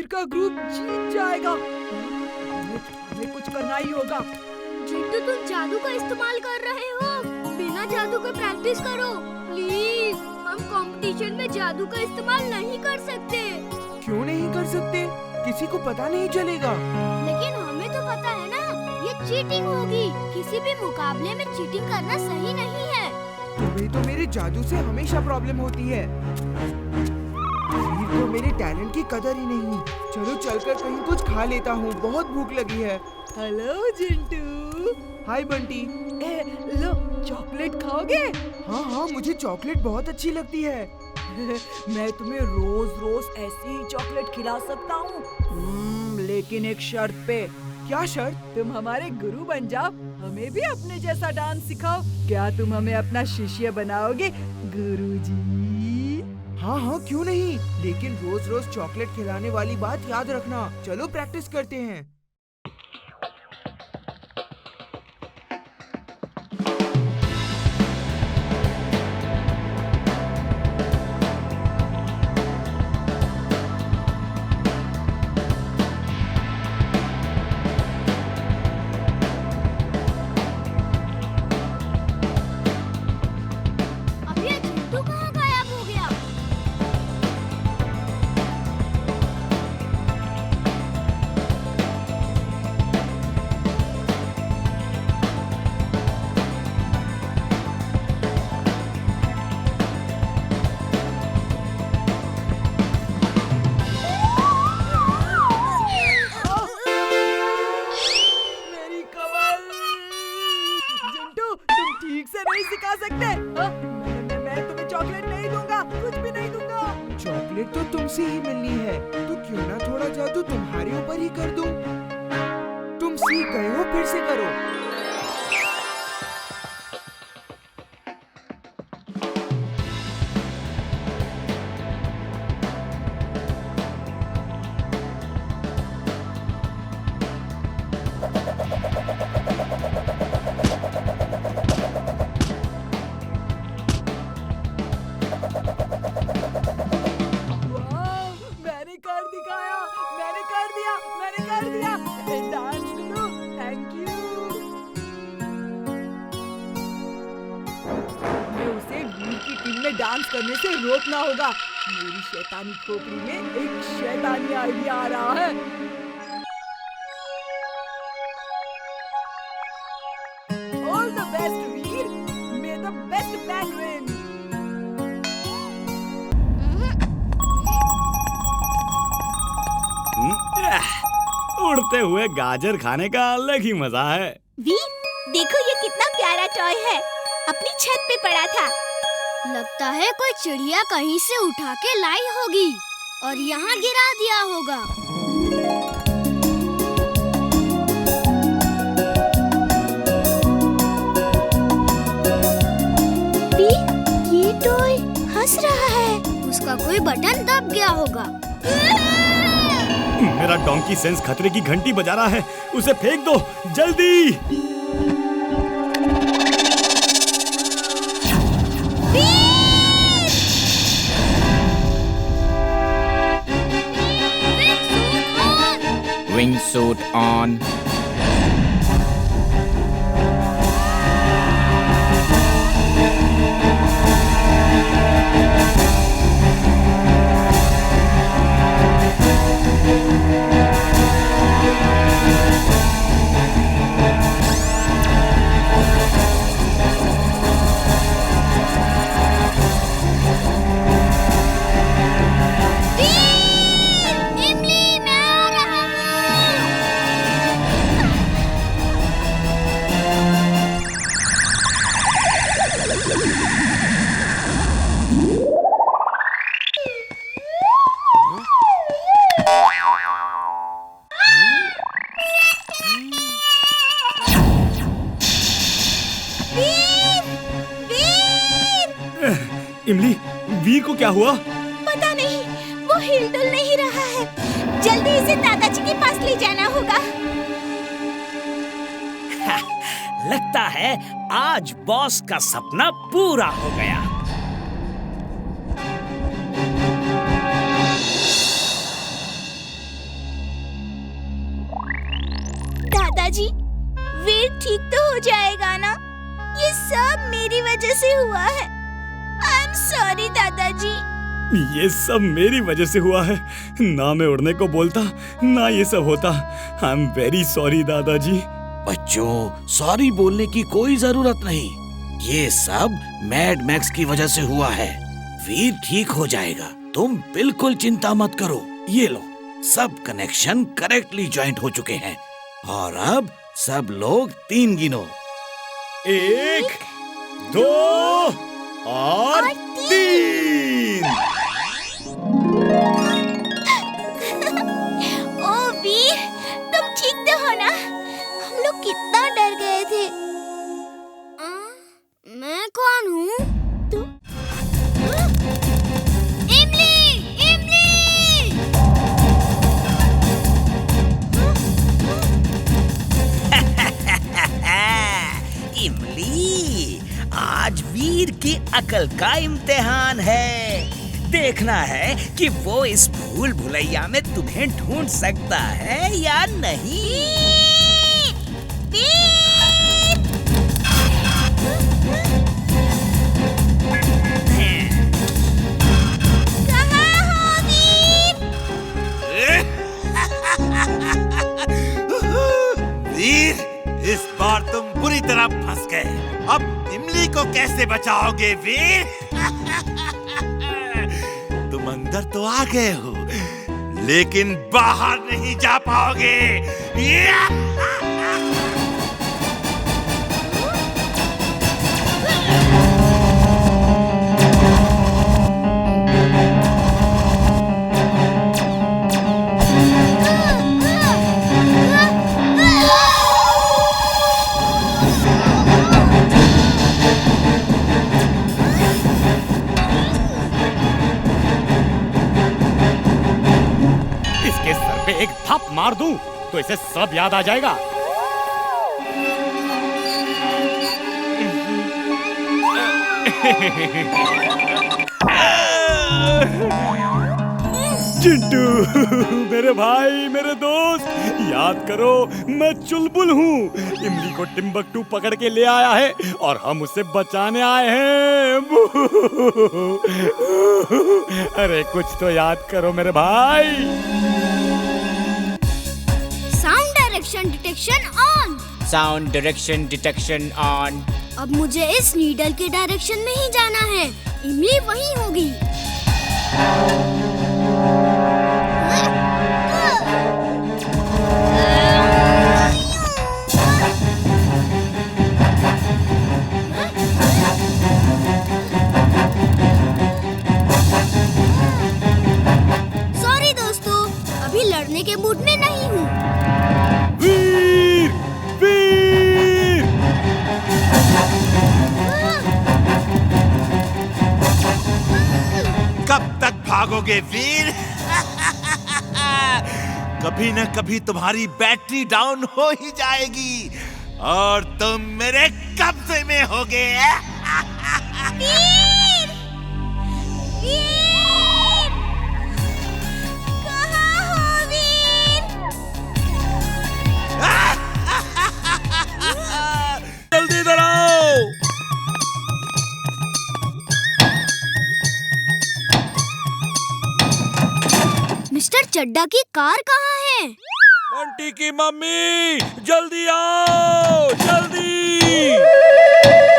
वीर का ग्रुप जीत जाएगा। हमें कुछ करना ही होगा। चिंटू, तुम जादू का इस्तेमाल कर रहे हो। बिना जादू के प्रैक्टिस करो प्लीज। हम कंपटीशन में जादू का इस्तेमाल नहीं कर सकते। क्यों नहीं कर सकते? किसी को पता नहीं चलेगा। लेकिन हमें तो पता है ना, ये चीटिंग होगी। किसी भी मुकाबले में चीटिंग करना सही नहीं है। तुम्हें तो मेरे जादू से हमेशा प्रॉब्लम होती है। वीर को मेरे टैलेंट की कदर ही नहीं। चलो चलकर कहीं कुछ खा लेता हूँ, बहुत भूख लगी है। हेलो जिंटू। हाय बंटी। लो, चॉकलेट खाओगे? हाँ हाँ, मुझे चॉकलेट बहुत अच्छी लगती है। मैं तुम्हें रोज रोज ऐसी ही चॉकलेट खिला सकता हूँ, लेकिन एक शर्त पे। क्या शर्त? तुम हमारे गुरु बन जाओ, हमें भी अपने जैसा डांस सिखाओ। क्या तुम हमें अपना शिष्य बनाओगे गुरुजी? हाँ हाँ, क्यों नहीं, लेकिन रोज रोज चॉकलेट खिलाने वाली बात याद रखना। चलो प्रैक्टिस करते हैं। अब ये चिंटू कहाँ गायब हो गया? मेरी कमर। जिंटू, तुम ठीक से नहीं सिखा सकते? हाँ? मैं तुम्हें चॉकलेट नहीं दूंगा, कुछ भी नहीं दूंगा। चॉकलेट तो तुमसे ही मिलनी है, तो क्यों ना थोड़ा जादू तुम्हारे ऊपर ही कर दूं? तुम सीख गए हो, फिर से करो। वाह, मैंने कर दिखाया, मैंने कर दिया, मैंने कर दिया। Dance Guru, thank you. हमें उसे वीर की टीम में डांस करने से रोकना होगा। मेरी शैतानी खोपड़ी में एक शैतानी आइडिया आ रहा है। All the best Veer, may the best man win. उड़ते हुए गाजर खाने का अलग ही मजा है। वीर, देखो ये कितना प्यारा टॉय है। अपनी छत पे पड़ा था। लगता है कोई चिड़िया कहीं से उठा के लाई होगी और यहाँ गिरा दिया होगा। वीर, ये टॉय हंस रहा है। उसका कोई बटन दब गया होगा। मेरा डोंकी सेंस खतरे की घंटी बजा रहा है। उसे फेंक दो, जल्दी। Wingsuit on. इमली, मैं आ रहा हूँ। इमली, वीर को क्या हुआ? पता नहीं, वो हिलडुल नहीं रहा है। जल्दी इसे दादाजी के पास ले जाना होगा। लगता है आज बॉस का सपना पूरा हो गया। दादाजी, वीर ठीक तो हो जाएगा ना? ये सब मेरी वजह से हुआ है। आई एम सॉरी दादाजी। ये सब मेरी वजह से हुआ है। ना मैं उड़ने को बोलता, ना ये सब होता। आई एम वेरी सॉरी दादाजी। बच्चों, सॉरी बोलने की कोई जरूरत नहीं। ये सब मैड मैक्स की वजह से हुआ है। वीर ठीक हो जाएगा, तुम बिल्कुल चिंता मत करो। ये लो, सब कनेक्शन करेक्टली जॉइंट हो चुके हैं और अब सब लोग 3 गिनो। 1, 2 और 3। ओ वीर, तुम ठीक तो हो ना? हम लोग कितना डर गए थे। मैं कौन हूँ? इमली, इमली! इमली, आज वीर की अकल का इम्तिहान है। देखना है कि वो इस भूल भुलैया में तुम्हें ढूंढ सकता है या नहीं। वीर, इस बार तुम बुरी तरह फंस गए। अब इमली को कैसे बचाओगे वीर? तुम अंदर तो आ गए हो, लेकिन बाहर नहीं जा पाओगे। इसके सर पे एक थप मार दूं तो इसे सब याद आ जाएगा। चिंटू, मेरे भाई, मेरे दोस्त, याद करो मैं चुलबुल हूँ। इमली को टिम्बकटू पकड़ के ले आया है और हम उसे बचाने आए हैं। अरे कुछ तो याद करो मेरे भाई। Sound direction detection on. Sound direction detection on. अब मुझे इस नीडल के डायरेक्शन में ही जाना है। इमली वहीं होगी। सॉरी दोस्तों, अभी लड़ने के मूड में नहीं हूँ। वीर, वीर! कब तक भागोगे वीर? कभी न कभी तुम्हारी बैटरी डाउन हो ही जाएगी और तुम मेरे कब्जे में होगे। वीर! वीर! कहाँ हो वीर? जल्दी इधर आओ। मिस्टर चड्डा की कार कहाँ है? बंटी की मम्मी, जल्दी आओ, जल्दी।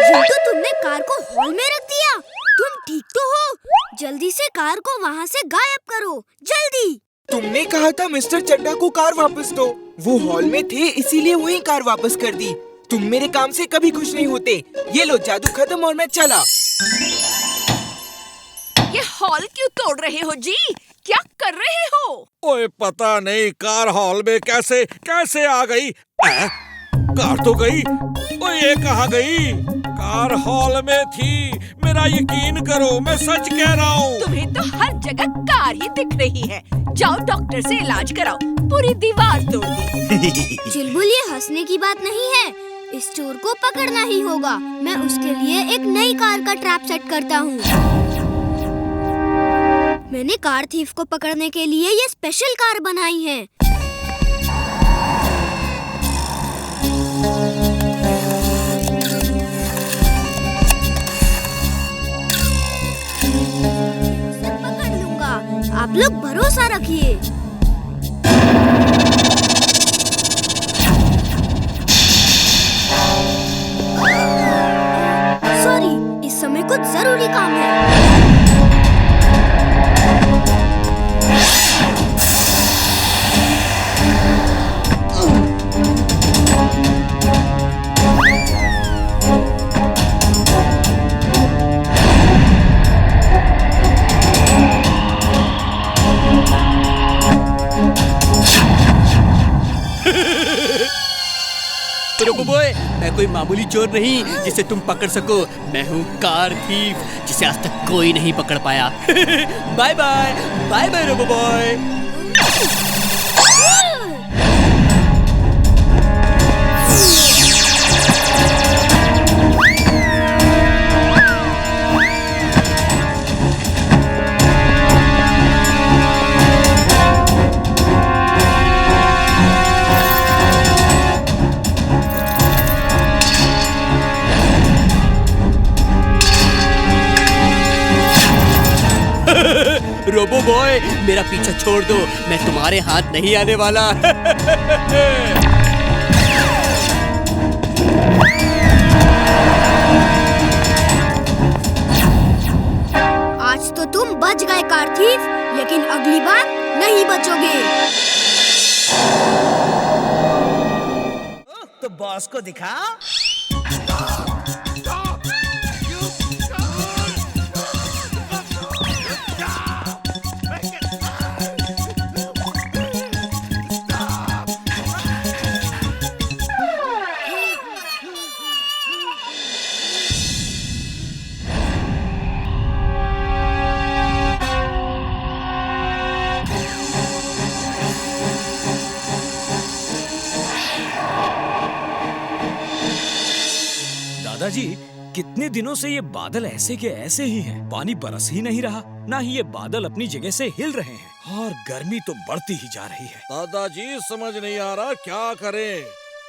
जिंटू, तुमने कार को हॉल में रख दिया। तुम ठीक तो हो? जल्दी से कार को वहाँ से गायब करो, जल्दी। तुमने कहा था मिस्टर चड्डा को कार वापस दो। वो हॉल में थे, इसीलिए वही कार वापस कर दी। तुम मेरे काम से कभी खुश नहीं होते। ये लो, जादू खत्म और मैं चला। ये हॉल क्यों तोड़ रहे हो जी? क्या कर रहे हो? ओए पता नहीं कार हॉल में कैसे कैसे आ गई। कार तो गई। ओए ये कहाँ गई? कार हॉल में थी। मेरा यकीन करो, मैं सच कह रहा हूँ। तुम्हें तो हर जगह कार ही दिख रही है। जाओ डॉक्टर से इलाज कराओ। पूरी दीवार तोड़ दी। चुलबुल, ये हंसने की बात नहीं है। इस चोर को पकड़ना ही होगा। मैं उसके लिए एक नई कार का ट्रैप सेट करता हूँ। मैंने कार थीफ को पकड़ने के लिए ये स्पेशल कार बनाई है। आप लोग भरोसा रखिए। सॉरी, इस समय कुछ जरूरी काम है। रोबो बॉय, मैं कोई मामूली चोर नहीं जिसे तुम पकड़ सको। मैं हूँ कार थीफ, जिसे आज तक कोई नहीं पकड़ पाया। Bye bye, bye bye robo boy. Robo boy, मेरा पीछा छोड़ दो, मैं तुम्हारे हाथ नहीं आने वाला। आज तो तुम बच गए कार थीफ, लेकिन अगली बार नहीं बचोगे। तो बॉस को दिखा। दादाजी, कितने दिनों से ये बादल ऐसे के ऐसे ही हैं। पानी बरस ही नहीं रहा, ना ही ये बादल अपनी जगह से हिल रहे हैं, और गर्मी तो बढ़ती ही जा रही है। दादाजी समझ नहीं आ रहा क्या करें।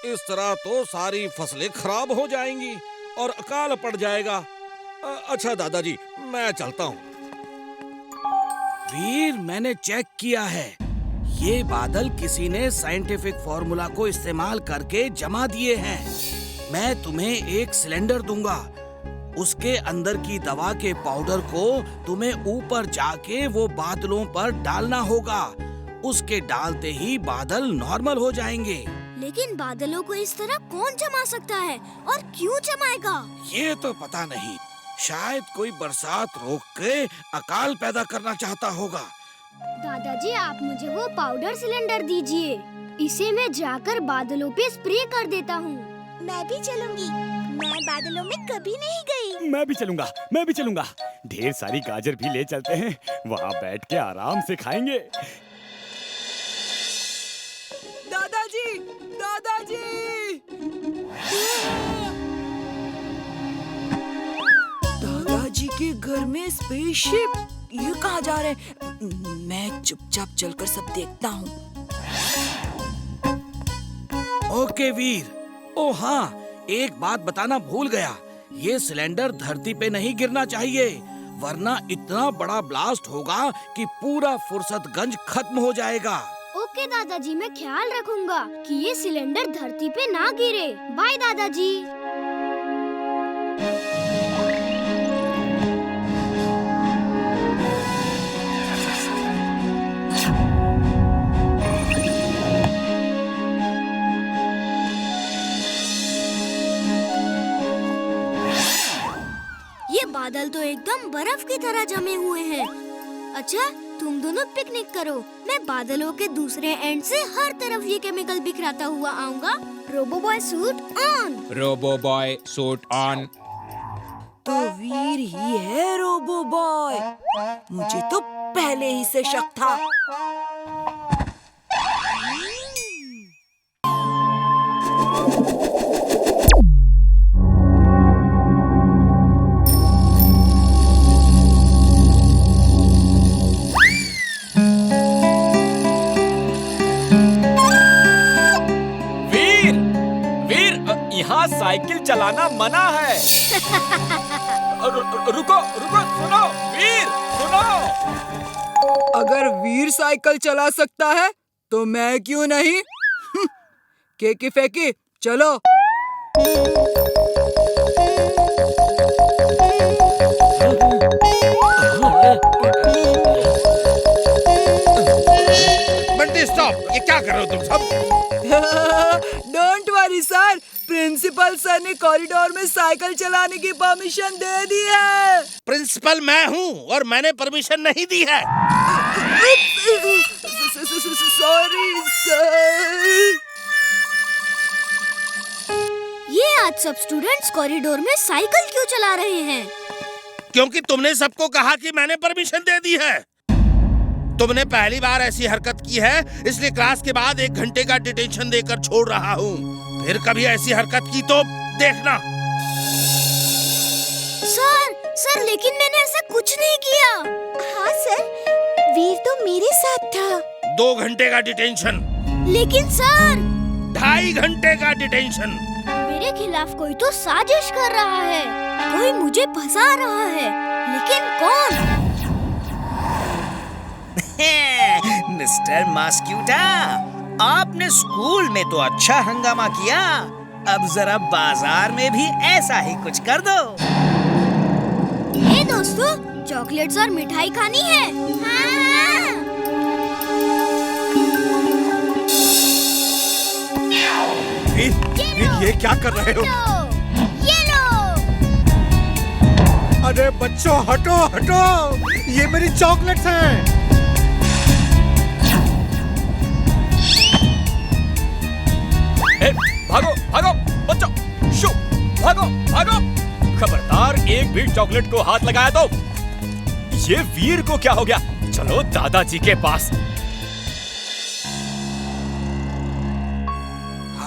इस तरह तो सारी फसलें खराब हो जाएंगी और अकाल पड़ जाएगा। अच्छा दादाजी, मैं चलता हूँ। वीर, मैंने चेक किया है, ये बादल किसी ने साइंटिफिक फॉर्मूला को इस्तेमाल करके जमा दिए हैं। मैं तुम्हें एक सिलेंडर दूंगा, उसके अंदर की दवा के पाउडर को तुम्हें ऊपर जाके वो बादलों पर डालना होगा। उसके डालते ही बादल नॉर्मल हो जाएंगे। लेकिन बादलों को इस तरह कौन जमा सकता है और क्यों जमाएगा? ये तो पता नहीं, शायद कोई बरसात रोक के अकाल पैदा करना चाहता होगा। दादाजी, आप मुझे वो पाउडर सिलेंडर दीजिए, इसे मैं जाकर बादलों पे स्प्रे कर देता हूँ। मैं भी चलूंगी, मैं बादलों में कभी नहीं गई। मैं भी चलूंगा, मैं भी चलूंगा। ढेर सारी गाजर भी ले चलते हैं, वहाँ बैठ के आराम से खाएंगे। दादाजी, दादाजी! दादाजी के घर में स्पेसशिप, ये कहाँ जा रहे हैं? मैं चुपचाप चलकर सब देखता हूँ। ओके वीर। ओ हाँ, एक बात बताना भूल गया, ये सिलेंडर धरती पे नहीं गिरना चाहिए, वरना इतना बड़ा ब्लास्ट होगा कि पूरा फुर्सतगंज खत्म हो जाएगा। ओके दादाजी, मैं ख्याल रखूंगा कि ये सिलेंडर धरती पे ना गिरे। बाय दादाजी। ये बादल तो एकदम बर्फ की तरह जमे हुए हैं। अच्छा, तुम दोनों पिकनिक करो, मैं बादलों के दूसरे एंड से हर तरफ ये केमिकल बिखराता हुआ आऊंगा। Robo boy suit on. Robo boy suit on. तो वीर ही है रोबो बॉय, मुझे तो पहले ही से शक था। यहाँ साइकिल चलाना मना है। रुको रुको, सुनो वीर, सुनो। अगर वीर साइकिल चला सकता है तो मैं क्यों नहीं? केकी फेंकी, चलो। बंटी स्टॉप, ये क्या कर रहे हो तुम सब? Don't worry sir, principal sir ने कॉरिडोर में साइकिल चलाने की परमिशन दे दी है। प्रिंसिपल मैं हूँ और मैंने परमिशन नहीं दी है। Sorry sir. ये आज सब स्टूडेंट्स कॉरिडोर में साइकिल क्यों चला रहे हैं? क्योंकि तुमने सबको कहा कि मैंने परमिशन दे दी है। तुमने पहली बार ऐसी हरकत की है, इसलिए क्लास के बाद 1 घंटे का डिटेंशन देकर छोड़ रहा हूँ। फिर कभी ऐसी हरकत की तो देखना। सर लेकिन मैंने ऐसा कुछ नहीं किया। हाँ सर, वीर तो मेरे साथ था। 2 घंटे का डिटेंशन। लेकिन सर 2.5 घंटे का डिटेंशन। मेरे खिलाफ कोई तो साजिश कर रहा है, कोई मुझे फंसा रहा है, लेकिन कौन? मिस्टर मॉस्क्यूटा, आपने स्कूल में तो अच्छा हंगामा किया, अब जरा बाजार में भी ऐसा ही कुछ कर दो। हे दोस्तों, चॉकलेट्स और मिठाई खानी है? हाँ। ये क्या कर रहे हो? ये लो। अरे बच्चों हटो हटो, ये मेरी चॉकलेट्स हैं। भागो भागो बच्चों, शू, भागो भागो। खबरदार, एक भी चॉकलेट को हाथ लगाया तो। ये वीर को क्या हो गया? चलो दादाजी के पास।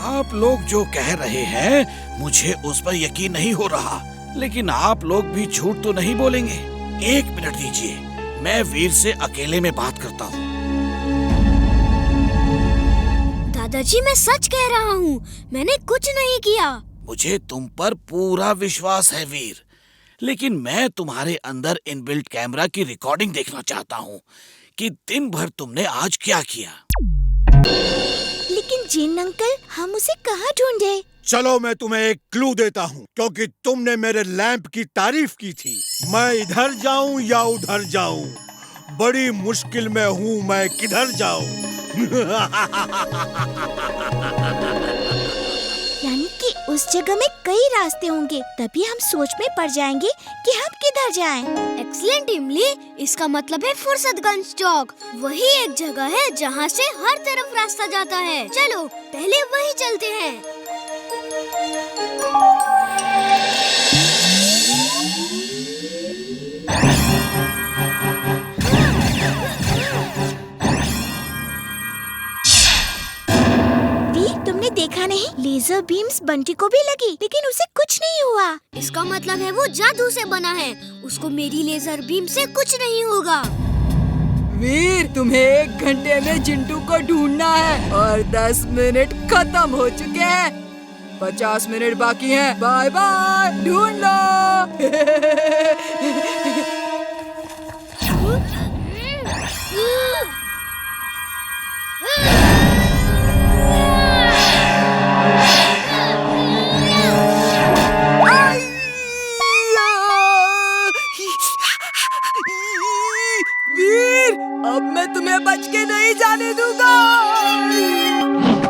आप लोग जो कह रहे हैं मुझे उस पर यकीन नहीं हो रहा, लेकिन आप लोग भी झूठ तो नहीं बोलेंगे। 1 मिनट दीजिए, मैं वीर से अकेले में बात करता हूँ। दादाजी, मैं सच कह रहा हूँ, मैंने कुछ नहीं किया। मुझे तुम पर पूरा विश्वास है वीर, लेकिन मैं तुम्हारे अंदर इनबिल्ट कैमरा की रिकॉर्डिंग देखना चाहता हूँ कि दिन भर तुमने आज क्या किया। लेकिन जिन अंकल, हम उसे कहाँ ढूंढे? चलो मैं तुम्हें एक क्लू देता हूँ, क्योंकि तुमने मेरे लैंप की तारीफ की थी। मैं इधर जाऊँ या उधर जाऊँ, बड़ी मुश्किल में हूँ, मैं किधर जाऊँ? यानी कि उस जगह में कई रास्ते होंगे, तभी हम सोच में पड़ जाएंगे कि हम किधर जाएं। एक्सीलेंट इमली, इसका मतलब है फुर्सतगंज चौक। वही एक जगह है जहाँ से हर तरफ रास्ता जाता है। चलो पहले वही चलते हैं। तुमने देखा नहीं, लेजर बीम्स बंटी को भी लगी, लेकिन उसे कुछ नहीं हुआ। इसका मतलब है वो जादू से बना है, उसको मेरी लेजर बीम से कुछ नहीं होगा। वीर, तुम्हें 1 घंटे में चिंटू को ढूंढना है और 10 मिनट खत्म हो चुके हैं। 50 मिनट बाकी हैं। बाय बाय, ढूंढ लो। अब मैं तुम्हें बच के नहीं जाने दूंगा।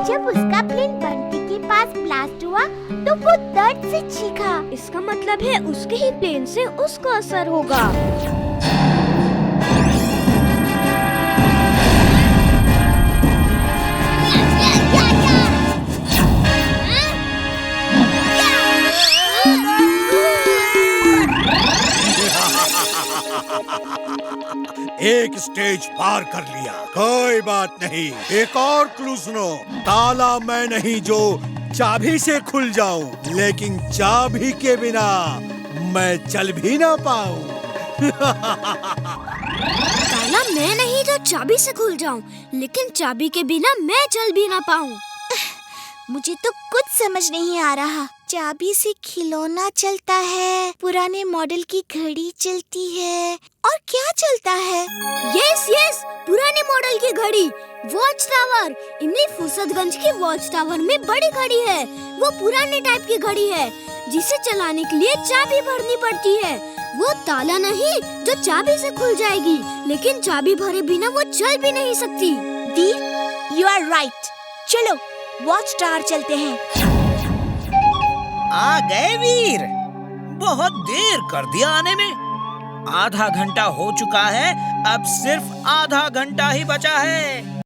जब उसका प्लेन बंटी के पास ब्लास्ट हुआ तो वो दर्द से चीखा। इसका मतलब है उसके ही प्लेन से उसको असर होगा। एक स्टेज पार कर लिया, कोई बात नहीं। एक और क्लू सुनो। ताला मैं नहीं जो चाबी से खुल जाऊं, लेकिन चाबी के बिना मैं चल भी ना पाऊं। ताला मैं नहीं जो चाबी से खुल जाऊं, लेकिन चाबी के बिना मैं चल भी ना पाऊं। मुझे तो कुछ समझ नहीं आ रहा। चाबी से खिलौना चलता है, पुराने मॉडल की घड़ी चलती है, और क्या चलता है? यस, पुराने मॉडल की घड़ी, वॉच टावर। इमली फुर्सतगंज की वॉच टावर में बड़ी घड़ी है। वो पुराने टाइप की घड़ी है जिसे चलाने के लिए चाबी भरनी पड़ती है। वो ताला नहीं जो चाबी से खुल जाएगी, लेकिन चाबी भरे बिना वो चल भी नहीं सकती। वीर, यू आर राइट। चलो वॉच टावर चलते हैं। आ गए वीर, बहुत देर कर दिया आने में। आधा घंटा हो चुका है, अब सिर्फ आधा घंटा ही बचा है।